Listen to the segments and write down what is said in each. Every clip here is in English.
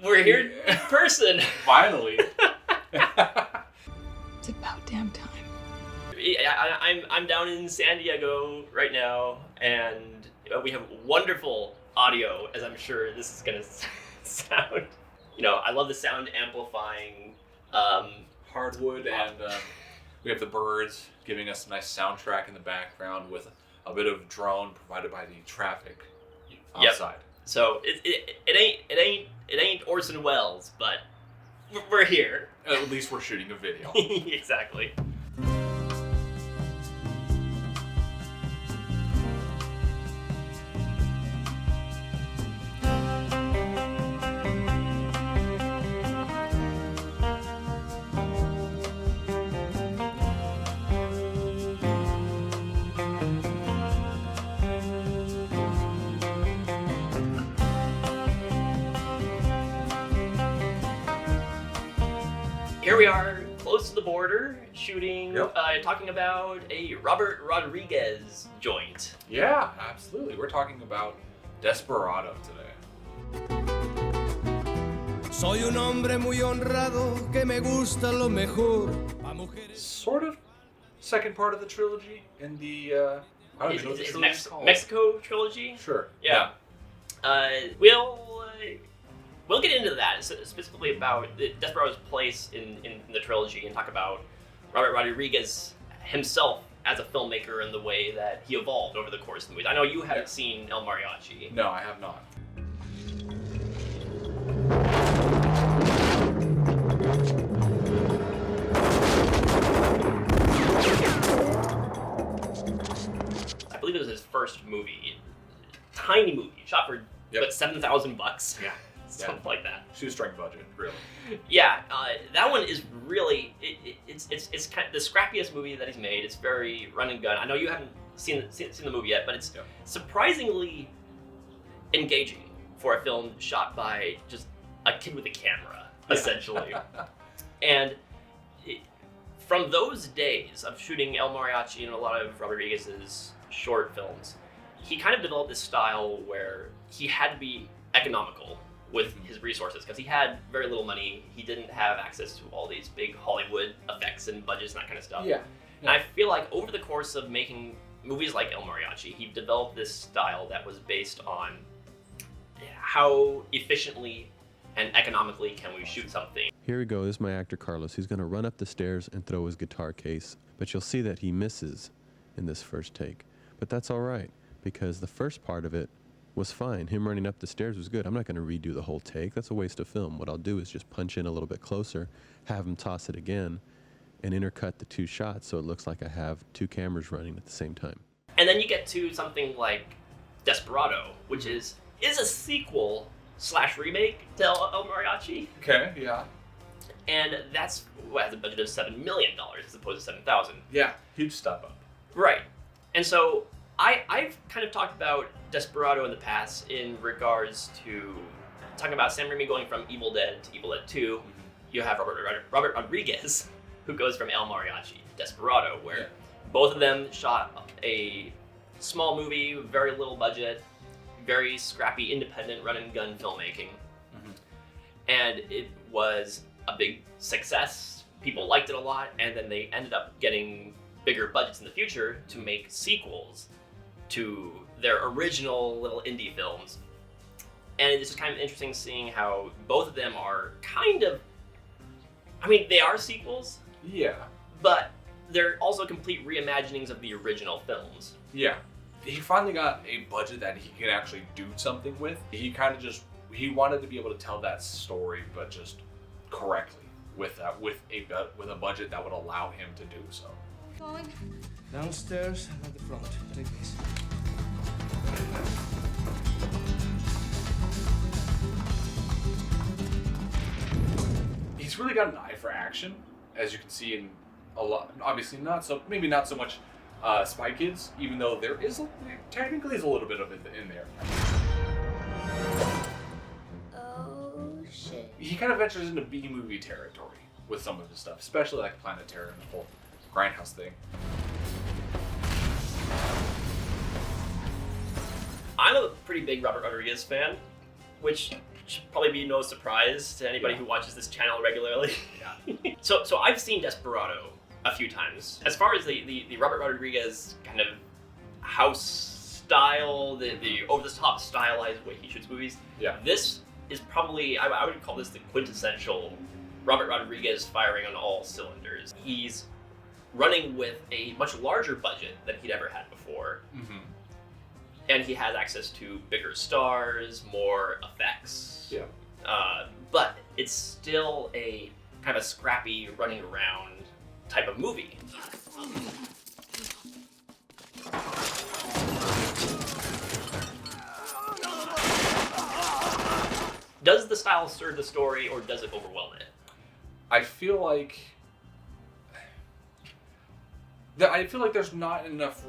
We're here in person. Finally. It's about damn time. I'm down in San Diego right now, and we have wonderful audio, as I'm sure this is gonna sound. I love the sound amplifying. Hardwood, and we have the birds giving us a nice soundtrack in the background with a bit of drone provided by the traffic outside. Yep. So it ain't Orson Welles, but we're here. At least we're shooting a video. Exactly. Here we are, close to the border, shooting, talking about a Robert Rodriguez joint. Yeah, absolutely. We're talking about Desperado today. Soy un hombre muy honrado que me gusta lo mejor. Sort of second part of the trilogy in the I don't even know what the trilogy's called. Mexico trilogy? Sure. Yeah. We'll get into that, specifically about Desperado's place in the trilogy, and talk about Robert Rodriguez himself as a filmmaker and the way that he evolved over the course of the movies. I know you haven't seen El Mariachi. No, I have not. I believe it was his first movie. Tiny movie, shot for about $7,000. Yeah. Something like that. Shoestring budget, really. Yeah, that one is really it's kind of the scrappiest movie that he's made. It's very run and gun. I know you haven't seen the movie yet, but it's surprisingly engaging for a film shot by just a kid with a camera, essentially. And from those days of shooting El Mariachi and a lot of Rodriguez's short films, he kind of developed this style where he had to be economical with his resources, because he had very little money. He didn't have access to all these big Hollywood effects and budgets and that kind of stuff. Yeah. And I feel like over the course of making movies like El Mariachi, he developed this style that was based on how efficiently and economically can we shoot something. Here we go. This is my actor Carlos. He's going to run up the stairs and throw his guitar case, but you'll see that he misses in this first take. But that's all right, because the first part of it was fine. Him running up the stairs was good. I'm not going to redo the whole take. That's a waste of film. What I'll do is just punch in a little bit closer, have him toss it again, and intercut the two shots so it looks like I have two cameras running at the same time. And then you get to something like Desperado, which is a sequel / remake to El Mariachi. Okay, yeah. And that's what has a budget of $7 million as opposed to $7,000. Yeah, huge step up. Right. And so I've kind of talked about Desperado in the past in regards to talking about Sam Raimi going from Evil Dead to Evil Dead 2. Mm-hmm. You have Robert Rodriguez, who goes from El Mariachi to Desperado, where both of them shot a small movie, very little budget, very scrappy, independent run-and-gun filmmaking. Mm-hmm. And it was a big success. People liked it a lot, and then they ended up getting bigger budgets in the future to make sequels to their original little indie films. And it's just kind of interesting seeing how both of them are kind of, they are sequels. Yeah. But they're also complete reimaginings of the original films. Yeah. He finally got a budget that he can actually do something with. He kind of he wanted to be able to tell that story, but just correctly with a budget that would allow him to do so. Going downstairs and at the front. Take this. He's really got an eye for action, as you can see in a lot. Obviously, maybe not so much Spy Kids, even though there technically is a little bit of it in there. Oh shit. He kind of ventures into B-movie territory with some of his stuff, especially like Planet Terror and the whole Grindhouse thing. I'm a pretty big Robert Rodriguez fan, which should probably be no surprise to anybody Yeah. who watches this channel regularly. Yeah. So I've seen Desperado a few times. As far as the Robert Rodriguez kind of house style, the over-the-top stylized way he shoots movies, Yeah. this is probably, I would call this the quintessential Robert Rodriguez firing on all cylinders. He's running with a much larger budget than he'd ever had before. Mm-hmm. And he has access to bigger stars, more effects. Yeah. But it's still a kind of scrappy, running around type of movie. Does the style serve the story, or does it overwhelm it? I feel like there's not enough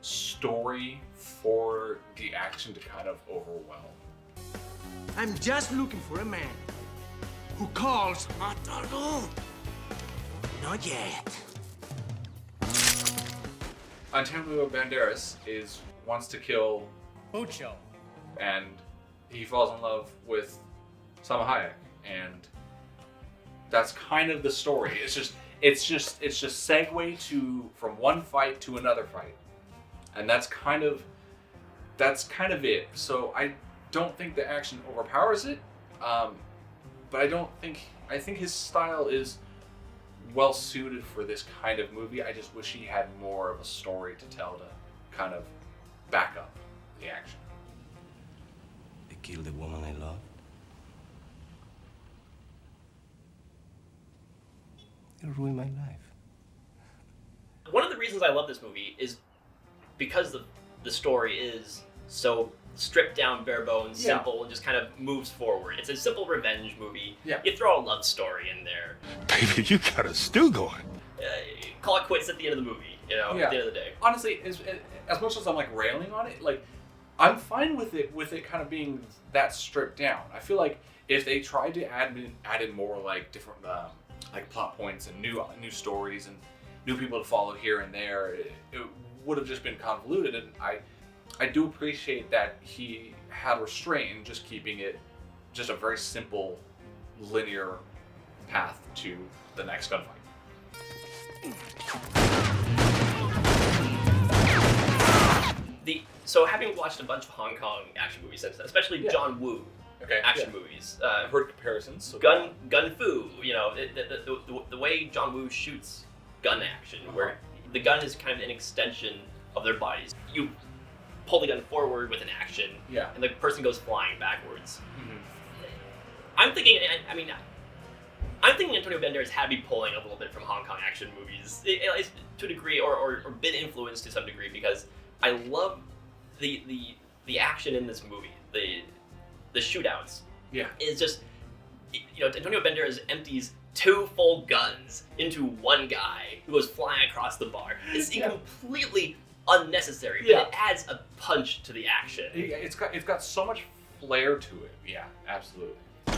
story for the action to kind of overwhelm. I'm just looking for a man who calls Matalo. Not yet. Antonio Banderas wants to kill, Mucho. and he falls in love with Salma Hayek, and that's kind of the story. It's just segue from one fight to another fight, and that's kind of it. So I don't think the action overpowers it, but I think his style is well suited for this kind of movie. I just wish he had more of a story to tell to kind of back up the action. They killed the woman I loved. It ruined my life. One of the reasons I love this movie is because the story is so stripped down, bare bones, Yeah. simple, and just kind of moves forward. It's a simple revenge movie. Yeah. You throw a love story in there. Baby, you got a stew going. Call it quits at the end of the movie, at the end of the day. Honestly, as much as I'm like railing on it, like I'm fine with it kind of being that stripped down. I feel like if they tried to add in more like different like plot points and new stories and new people to follow here and there, it would have just been convoluted. And I do appreciate that he had restraint in just keeping it just a very simple, linear path to the next gunfight. So having watched a bunch of Hong Kong action movies since then, especially John Woo action movies, I've heard comparisons. So Gun Fu, the way John Woo shoots gun action, where the gun is kind of an extension of their bodies. You pull the gun forward with an action, and the person goes flying backwards. Mhm. I'm thinking Antonio Banderas had to be pulling a little bit from Hong Kong action movies, at least to a degree, or been influenced to some degree, because I love the action in this movie. The shootouts. Yeah. Is just, Antonio Banderas empties 2 full guns into one guy who goes flying across the bar. It's completely unnecessary, but it adds a punch to the action. Yeah, it's got so much flair to it. Yeah, absolutely. The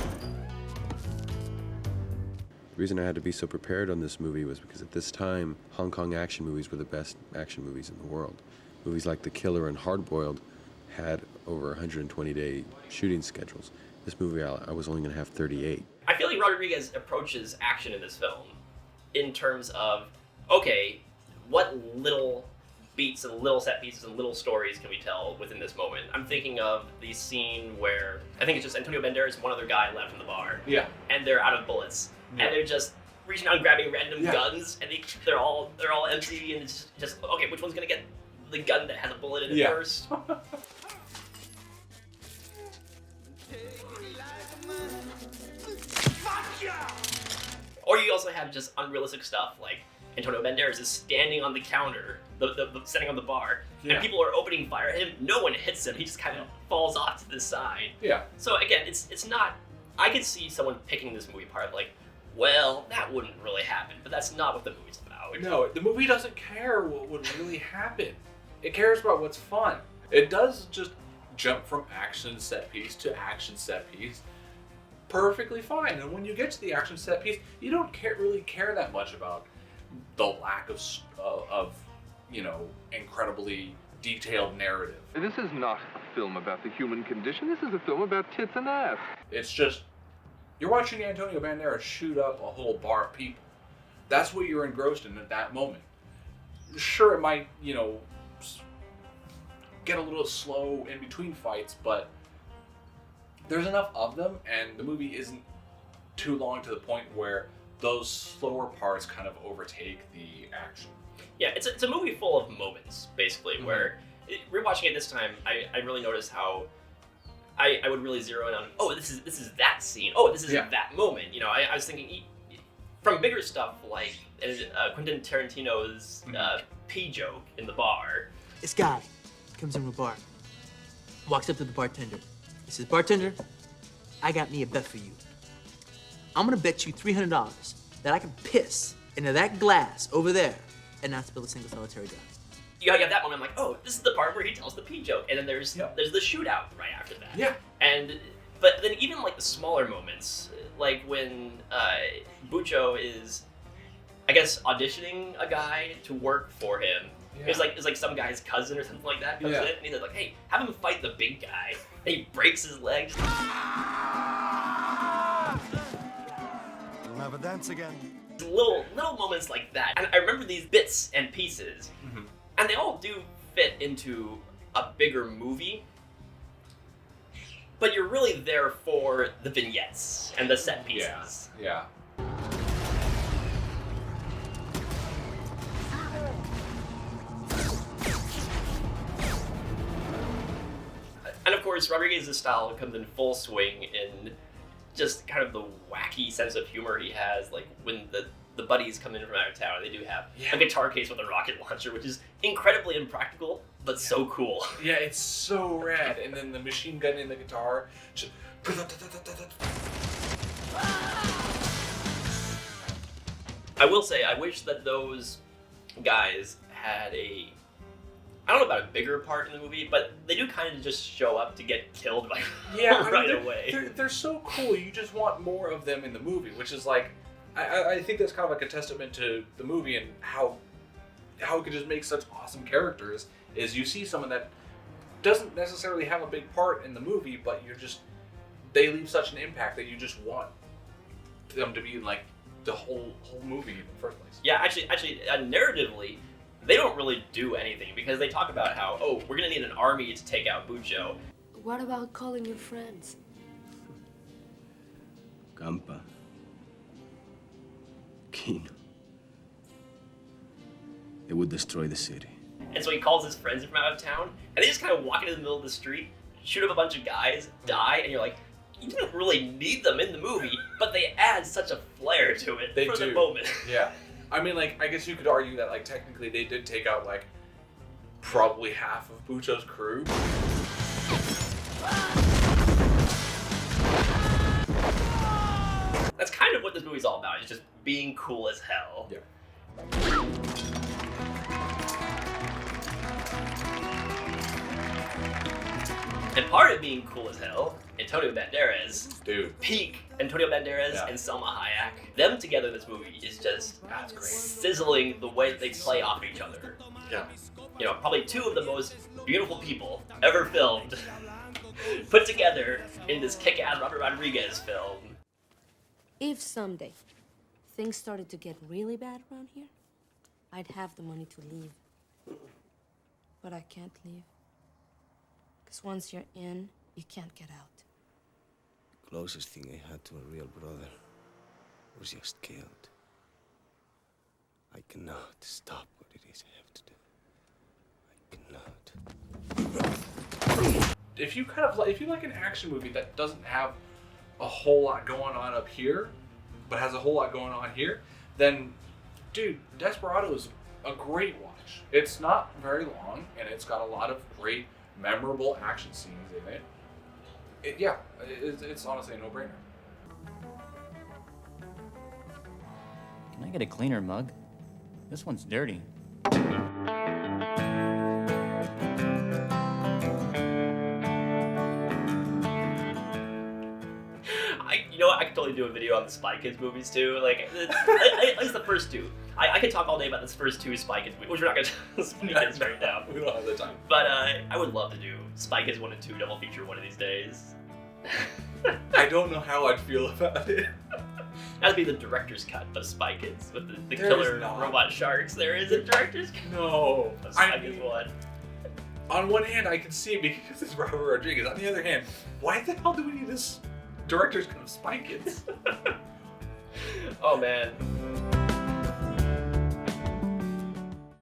reason I had to be so prepared on this movie was because at this time, Hong Kong action movies were the best action movies in the world. Movies like The Killer and Hard Boiled had over 120-day shooting schedules. This movie, I was only going to have 38. I feel like Rodriguez approaches action in this film in terms of, okay, what little beats and little set pieces and little stories can we tell within this moment? I'm thinking of the scene where, I think it's just Antonio Banderas and one other guy left in the bar. Yeah. And they're out of bullets. Yeah. And they're just reaching out and grabbing random guns, and they're all empty, and it's just, okay, which one's going to get the gun that has a bullet in it first? Or you also have just unrealistic stuff, like Antonio Banderas is standing on the counter, standing on the bar, and people are opening fire at him. No one hits him. He just kind of falls off to the side. Yeah. So again, it's not. I could see someone picking this movie apart, like, well, that wouldn't really happen, but that's not what the movie's about. No, the movie doesn't care what would really happen. It cares about what's fun. It does just jump from action set piece to action set piece perfectly fine. And when you get to the action set piece, you don't really care that much about the lack of incredibly detailed narrative. This is not a film about the human condition. This is a film about tits and ass. It's just, you're watching Antonio Banderas shoot up a whole bar of people. That's what you're engrossed in at that moment. Sure, it might, get a little slow in between fights, but there's enough of them, and the movie isn't too long to the point where those slower parts kind of overtake the action. Yeah, it's a movie full of moments, basically, where rewatching it this time, I really noticed how I would really zero in on, oh, this is that scene, oh, this is that moment. I was thinking from bigger stuff like Quentin Tarantino's pee joke in the bar. This guy comes in from a bar, walks up to the bartender. He says, "Bartender, I got me a bet for you. I'm gonna bet you $300 that I can piss into that glass over there and not spill a single solitary drop." You got that moment. I'm like, oh, this is the part where he tells the pee joke, and then there's the shootout right after that. Yeah. But then even like the smaller moments, like when Bucho is, I guess, auditioning a guy to work for him. Yeah. It's like some guy's cousin or something like that comes in, and he's like, hey, have him fight the big guy, and he breaks his leg. We'll have a dance again. Little moments like that, and I remember these bits and pieces, and they all do fit into a bigger movie. But you're really there for the vignettes and the set pieces. Yeah. And of course, Rodriguez's style comes in full swing in just kind of the wacky sense of humor he has, like when the buddies come in from out of town, they do have a guitar case with a rocket launcher, which is incredibly impractical, but so cool. Yeah, it's so rad. And then the machine gun in the guitar. Just... I will say, I wish that those guys had I don't know about a bigger part in the movie, but they do kind of just show up to get killed right away. They're so cool. You just want more of them in the movie, which is like, I think that's kind of like a testament to the movie and how it could just make such awesome characters. Is you see someone that doesn't necessarily have a big part in the movie, but they leave such an impact that you just want them to be in like the whole movie in the first place. Yeah, actually, narratively, they don't really do anything because they talk about how, oh, we're gonna need an army to take out Bucho. What about calling your friends? Campa. Kino. They would destroy the city. And so he calls his friends from out of town, and they just kind of walk into the middle of the street, shoot up a bunch of guys, die, and you're like, you didn't really need them in the movie, but they add such a flair to it the moment. Yeah. I mean, like, I guess you could argue that, like, technically they did take out, like, probably half of Bucho's crew. That's kind of what this movie's all about, is just being cool as hell. Yeah. And part of being cool as hell, Antonio Banderas, dude, peak Antonio Banderas and Selma Hayek, them together in this movie is just sizzling the way they play off each other. Yeah. Probably two of the most beautiful people ever filmed, put together in this kick-ass Robert Rodriguez film. If someday things started to get really bad around here, I'd have the money to leave. But I can't leave. Because once you're in, you can't get out. The closest thing I had to a real brother was just killed. I cannot stop what it is I have to do. I cannot. If you like an action movie that doesn't have a whole lot going on up here, but has a whole lot going on here, then, dude, Desperado is a great watch. It's not very long, and it's got a lot of great, memorable action scenes in it. It's honestly a no-brainer. Can I get a cleaner mug? This one's dirty. I can totally totally do a video on the Spy Kids movies too. Like, at least the first two. I could talk all day about this first two Spy Kids movies, which we're not gonna do Spy Kids right now. We don't have the time. But I would love to do Spy Kids 1 and 2 double feature one of these days. I don't know how I'd feel about it. That'd be the director's cut of Spy Kids with the There killer is not. robot sharks. There is a director's cut No. of Spy I Kids mean, 1. on one hand, I can see it because it's Robert Rodriguez. On the other hand, why the hell do we need this director's cut of Spy Kids? Oh man.